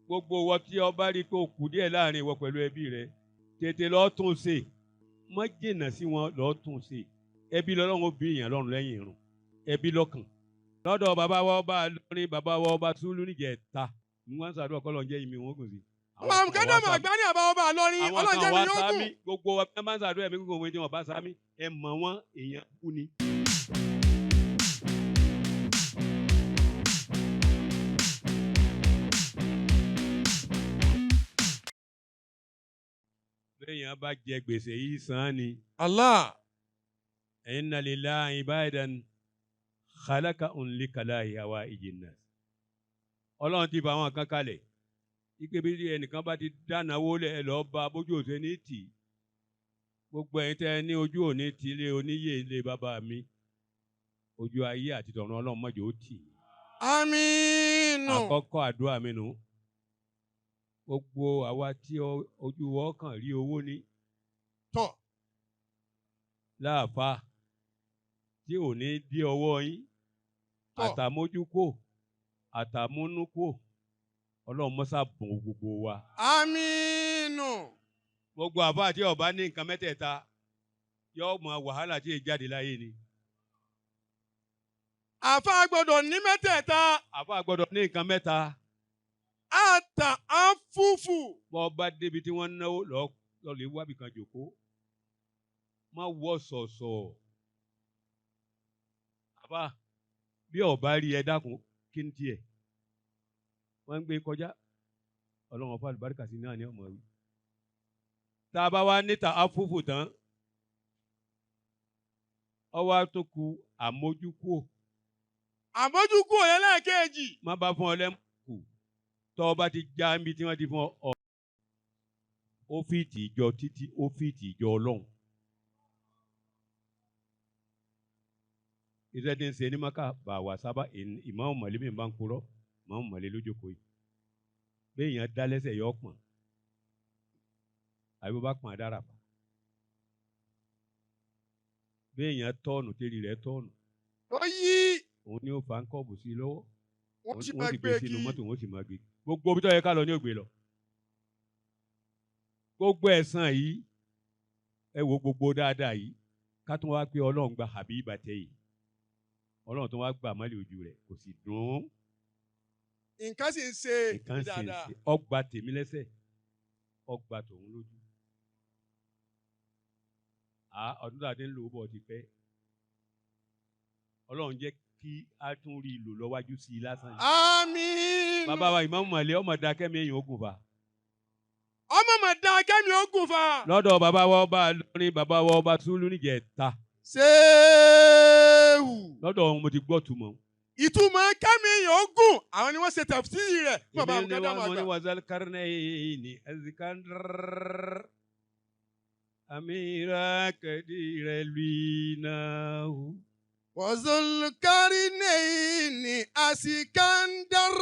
gbogbo ìwọ tí ọba rí pé ó kù díẹ̀ láàrin ìwọ pẹ̀lú ẹbí rẹ tètè lọ́ọ́ tún ṣe má jìnnà sí wọn lọ́ọ́ tún ṣe ẹbí lọ́lọ́run ó bí èèyàn lọ́rùn lẹ́yìn irun ẹbí lọ́kàn lọ́dọ̀ bàbá wa ọba lórin bàbá wa ọba Sùúlù níjẹ̀ta ní wọ́n ń ṣàdúrà kọ́ lọ́n jẹ́ ìmí wọn gùn sí. Màmú kẹ́dọ̀mọ̀ àgbá ní àbá ọba lọ́rin ọlọ́jẹ́ mi yóò gùn. gbogbo wa máa ń ṣàdúrà ẹ̀mí gbogbo wọn tí wọ́n bá sámi ẹ mọ̀ wọ́n èèyàn kú ni. lẹ́yìn bá jẹ gbèsè yìí san ni. Allah. inna lillahi ibadan khalaqahum likalahi hawaijin nas. Ọlọ́run ti fa àwọn kan kalẹ̀ ike bí ẹnìkan bá ti dáná wọlé ẹ lọ́ọ́ bá bójú òsè ní tì gbogbo ẹ̀yin tẹ́ ní ojú òní ti ilé oníyè ilé bàbá mi ojú ayé àti tọ̀run Ọlọ́run mọ́jọ́ ó tì. Àmín. Àkọ́kọ́ àdúrà mi nù gbogbo àwa tí ojú ọkàn rí owó ní tọ́ láàfáà tí ò ní dí ọwọ́ yín àtàmójúkò àtàmúnúkò Ọlọ́run mọ́sá bùn gbogbo wa. Àmín. Gbogbo àbá àti ọba ní nǹkan mẹ́tẹ̀ẹ̀ta yóò mọ wàhálà tí èyí jáde láyé ni. Àfá gbọ́dọ̀ ní mẹ́tẹ̀ẹ̀ta. Àfá gbọ́dọ̀ ní nǹkan mẹ́ta. Àtà àfúfù. Bọ́ ọba débi tí wọ́n náwó lọ lè wábì kan jòkó. Má wọ́ sọ̀sọ̀. Àbá bí ọba rí ẹ dákun kí n tiẹ̀. Wọ́n ń gbé kọjá. Ọlọ́run ọ̀fà àlùbáríkà sí náà ní ọmọ wí. Tá a bá wá níta àfúfù tán. Ọwọ́ tó ku àmójúkúò. Àmójúkúò lẹ́lẹ́kejì. Má bá fún ọ lẹ́mú. Tọ́ ọba ti já níbi tí wọ́n ti fún ọ. Ó fìtì ìjọ títí ó fìtì ìjọ Ọlọ́run. Iṣẹ́ tí ń ṣe ní Mákà bá wà sábà ìmáàmù mọ̀lẹ́ mi bá ń purọ́ ìmáàmù mọ̀lẹ́ lójókòó yìí. Béèyàn dá lẹ́sẹ̀ yọ pọ̀n. Àbí bó bá pọ̀n dára pa. Béèyàn tọ́ọ̀nù tẹ́lẹ̀ rẹ̀ tọ́ọ̀nù. Ó yí. Òun ni ó fa ń kọ́ọ̀bù sí lọ́wọ́. Wọ́n sì máa gbé sínú kí. mọ́tò wọ́n sì máa gbé. Gbogbo ibi tó yẹ ká lọ ní ògbé lọ. Gbogbo ẹ̀san yìí ẹ wo gbogbo dáadáa yìí ká tún wá pé Ọlọ́run gba Habiba tẹ yìí. Ọlọ́run tó wá gbà mọ́lẹ̀ ojú rẹ̀ kò sì dùn ún. Nǹkan sì ń ṣe Nǹkan sì ń dáadáa. ṣe ọgbà tèmi lẹ́sẹ̀ ọgbà tòun lójú. Ọdún tàbí ń lò ó bọ̀ ti pẹ́. Ọlọ́run jẹ́ kí a tún rí ìlò lọ́wájú sí i lásán yìí. Àmín. Bàbá wa ìmáàmù mọ̀lẹ́ ọmọ dákẹ́mi èèyàn ogun fa. Ọmọ mà dá kẹ́mi ogun fa. Lọ́dọ̀ bàbá wa ọba lórin bàbá wa ọba Sùúlù níjẹ̀ta. Ṣéèwù. Lọ́dọ̀ wọn mo ti gbọ́ túmọ̀. Ìtumọ̀ kẹ́mi ogun àwọn ni wọ́n ṣe tafsiri rẹ̀ fún bàbá àwọn kẹ́dọ̀ Mo ní àgbà. wazal karnayni azikandar amira kadira luinahu. Wazulkarinaini asikandar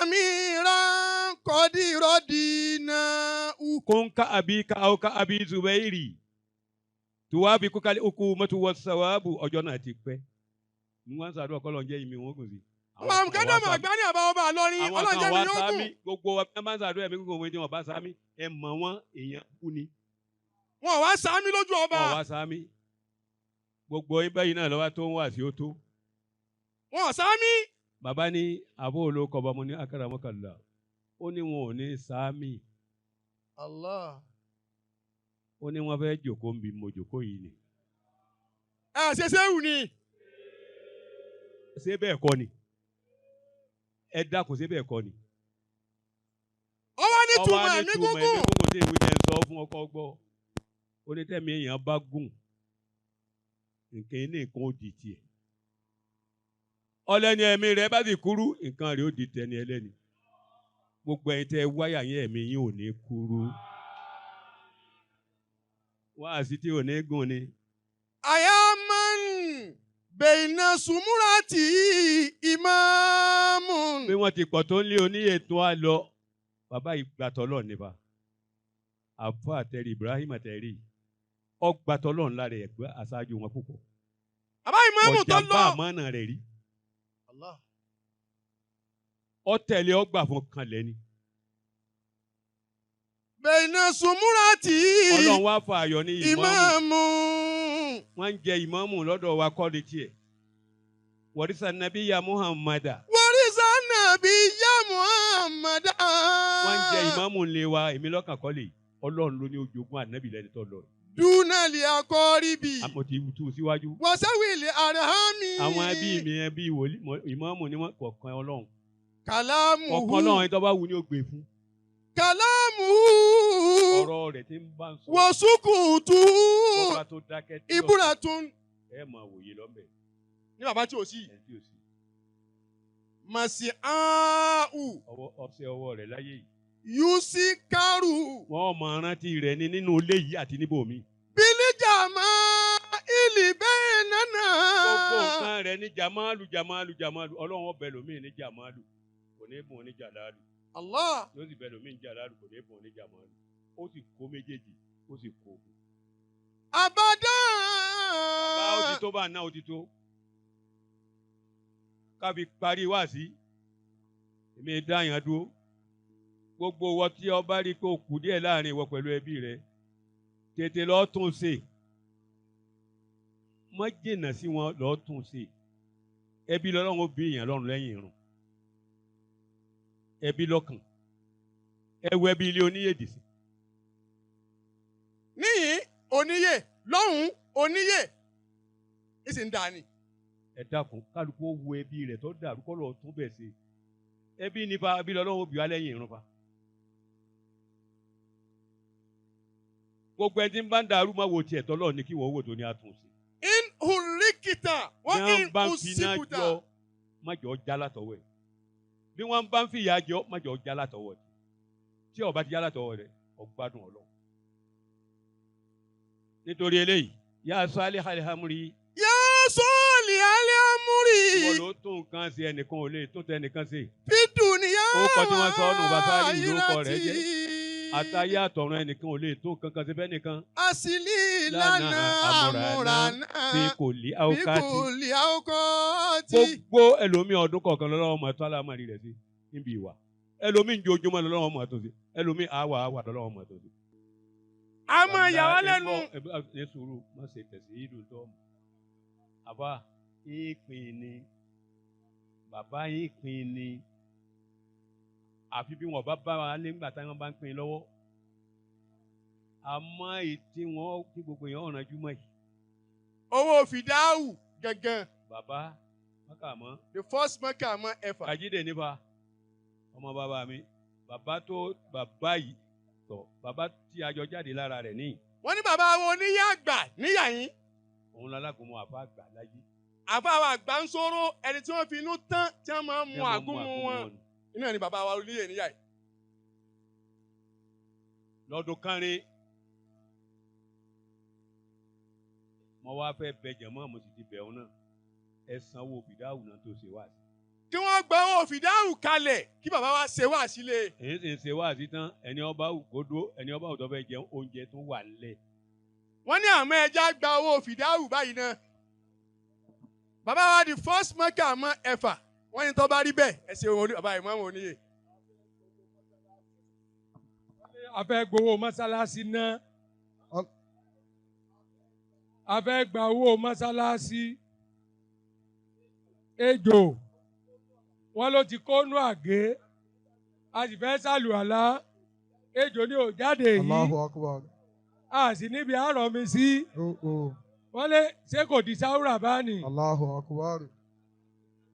amiran kodirodina. Kun ka abika aw ka abi Zubairi. Tuwabi kukali hukumatu wasawabu ọjọ́ náà ti pẹ́. Mo wá ń ṣàdúrà kọ́ lọ́n jẹ́ ìmí wọn kò sí. Màmú kẹ́dọ̀mọ̀ àgbá ní àbá ọba lọ́rin ọlọ́jẹ́ mi yóò gùn. Gbogbo wa máa ń ṣàdúrà ẹ̀mí gbogbo wọn tí wọ́n bá sámi ẹ mọ̀ wọ́n èèyàn kú ni. Wọ́n wá sámi lójú ọba. Wọ́n wá sámi. Gbogbo ibẹ̀ yìí náà lọ́wọ́ tó ń wà sí ó tó. Wọ́n sámi. Bàbá ní àbó olóko ọba mo ní akaramakala. Ó ní wọn ò ní sámi. Allah. Ó ní wọ́n fẹ́ jòkó ń bi mo jòkó yìí ni. Ẹ ṣe séwù ni. Ṣé bẹ́ẹ̀ kọ́ ni? Ẹ dákun ṣé bẹ́ẹ̀ kọ́ ni? Ó wá ní túmọ̀ ẹ̀mí gúngùn. Ẹ̀mí gúngùn tí ìwé jẹ́ ń sọ fún ọkọ gbọ́. Ó ní tẹ́mi èèyàn bá gùn. Nǹkan ní nǹkan ó di tiẹ̀. Ọlẹ́ni ẹ̀mí rẹ̀ bá sì kúrú, nǹkan rẹ̀ ó di tẹni ẹlẹ́ni. Gbogbo ẹ̀yin tẹ́ wáyà yín ẹ̀mí yín ò ní kúrú. Wáàsí tí ò ní gùn ni. Ayaman bẹ̀yìnà sùmúràtì ìmáàmù. Bí wọ́n ti pọ̀ tó ń lé oníyè tó á lọ, bàbá ìgbàtọ́lọ̀ nípa. Àfọ àtẹ̀rí Ibrahim àtẹ̀rí. Ọgbàtọ́lọ̀ ńlá rẹ̀ ẹ̀gbẹ́ aṣáájú wọn púpọ̀. Bàbá ìmáàmù tó lọ. Ọ̀jàmbá àmọ́nà rẹ̀ rí. ọ̀tẹ̀lẹ̀ ọgbà fún kanlẹ̀ ni. bẹ̀yìnà sùmúràtì. Ọlọ́run wá fa ayọ̀ ní ìmáàmù. wọ́n ń jẹ ìmáàmù lọ́dọ̀ wa kọ́ létí ẹ̀. wàrísà nàbíyà Muhammada. wàrísà nàbíyà Muhammada. wọ́n ń jẹ ìmáàmù ńlẹ̀ wa èmi lọ́kàn kọ́ lè Ọlọ́run ló ní ojogún ànábì lẹ́ni tó lọ. dúnàlì akọ́ríbì. àmọ́ ti tú síwájú. wàsáwìlì àràhámi. àwọn ẹbí mi ẹbí ìmáàmù ni wọ́n kọ̀ọ̀kan Ọlọ́run. kàlámù. ọ̀kan Ọlọ́run ẹni tó bá wù ní ó gbé fún. kàlámù. ọ̀rọ̀ rẹ̀ ti ń bá ń sọ. wọ́sùkùtù. bọ́ba tó dákẹ́ tí ìbúra tún. ẹ máa wòye lọ́mẹ̀. ní bàbá tí ò sí. ẹ tí ò sí. màsí áhù. ọṣẹ ọwọ́ rẹ̀ láyé yìí. yusikaru. wọ́n máa rántí rẹ̀ ní nínú ilé yìí àti níbòmí. bílíjà máa ìlì bẹ́ẹ̀ nánà. gbogbo nǹkan rẹ̀ ní jamalu Ọlọ́run ọbẹ̀ lómi ní jamalu kò ní bùn ní jalalu. Allah. yóò sì bẹ̀ lómi ní jalalu kò ní bùn ní jamalu. ó sì kó méjèèjì ó sì kó. Abadan. bá ó ti tó bá ná ó ti tó. kábi parí wá sí èmi dáyàn dúró. gbogbo wọ tí ọba rí kó kù díẹ̀ láàrin ìwọ pẹ̀lú ẹbí rẹ tètè lọ tún ṣe má jìnnà sí wọn lọ tún ṣe ẹbí lọ́lọ́run ó bí èèyàn lọ́rùn lẹ́yìn irun ẹbí lọ́kàn ẹwọ ẹbí ilé oníyèdì sí. níyìn oníyè lọ́hùn oníyè ìsì ń dání. ẹ dákun kálukú ó wo ẹbí rẹ tó dàrú kọ́ lọ́ọ́ tún bẹ̀ ṣe ẹbí nípa ẹbí lọ́lọ́run ó bí wá lẹ́yìn irun fa. gbogbo ẹni tí ń bá ń darú máa wo tiẹ̀ tọ́lọ́ ní kí wọ́n wò tó ní àtúnṣe. in hulikita wọ́n in bá ń fi iná usibuta. jọ má jọ já látọwọ́ ẹ̀ bí wọ́n bá ń fi ìyà jọ má jọ já látọwọ́ ẹ̀ tí ó bá ti já látọwọ́ rẹ̀ ọgbádùn Ọlọ́run. nítorí eléyìí yá sọ alẹ́ alihamuri. yá sọ́ọ̀lì alẹ́ amúrì. wọ́n ló tún nǹkan ṣe ẹnìkan ò lè tún tẹ ẹnìkan ṣe. fídùnìyà ó kọ́ tí wọ́n sọ ọ́nù bàtà ìlú orúkọ rẹ̀ jẹ́. àtàyé àtọ̀run ẹnìkan ò lè tó kankan ṣe fẹ́ nìkan. àṣìlì ìlànà àmúraná fi kò lí àwòkátì. fi kò lí àwòkátì. gbogbo ẹlòmíì ọdún kọ̀ọ̀kan lọ́wọ́ ọmọ ẹ̀tọ́ alámọ̀rí rẹ̀ sí níbi ìwà ẹlòmíì njojúmọ́ lọ́wọ́ ọmọ ẹ̀tọ́ sí ẹlòmíì àwà lọ́wọ́ ọmọ ẹ̀tọ́ sí. àmọ́ ìyàwó lẹ́nu. ní sùúrù má ṣe tẹ̀sí ìlú tó ọmọ. àbá ìpín ni bàbá ìpín ni àfi bí wọn bá bá wa nígbà táwọn bá ń pín lọ́wọ́ àmọ́ ètí wọn kí gbogbo èèyàn ọ̀ràn júmọ́ yìí. owó fìdáhù gangan. bàbá mọ́kàmọ́. the first mọ́kàmọ́ ever. Kàjídé nípa ọmọ bàbá mi bàbá yìí tọ̀ bàbá tí a jọ jáde lára rẹ̀ níyì. wọ́n ní bàbá wọn oníyà àgbà níyà yín. òun lálágùnmọ àfa àgbà láyé. àfa àwọn àgbà ń sọ̀rọ̀ ẹni tí wọ́n fi inú tán tí wọ́n máa ń mu àgúnmu wọn. iná ni bàbá wa oníyè níyà yìí. lọ́dún kánrin mo wá fẹ́ bẹ jẹ̀mọ́ mo sì ti bẹ̀ ọ́ náà ẹ sanwó fìdáhù náà tó ṣe wá sí. kí wọ́n gba owó fìdáhù kalẹ̀ kí bàbá wa ṣe wá sílé. èyí sì ń ṣe wá sí tán ẹni ọba ògòdó ẹni ọba òtọ́ fẹ́ jẹun oúnjẹ tó wà nílẹ̀. wọ́n ní àmọ́ ẹja gba owó fìdáhù báyìí náà. bàbá wa di first maker mọ́ ẹ̀fà wọ́n ní tó bá rí bẹ́ẹ̀ ẹ ṣe òun bàbá ìmọ̀ òun níyè. a fẹ́ gbowó mọ́sálásí náà a fẹ́ gba owó mọ́sálásí ejò wọ́n ló ti kónú àgé a sì fẹ́ sàlùwàlá ejò ní ò jáde yìí Allahu Akbar. a sì níbi àárọ̀ mi sí wọ́n lé ṣé kò di sáwúrà bá ní. Allahu Akbar.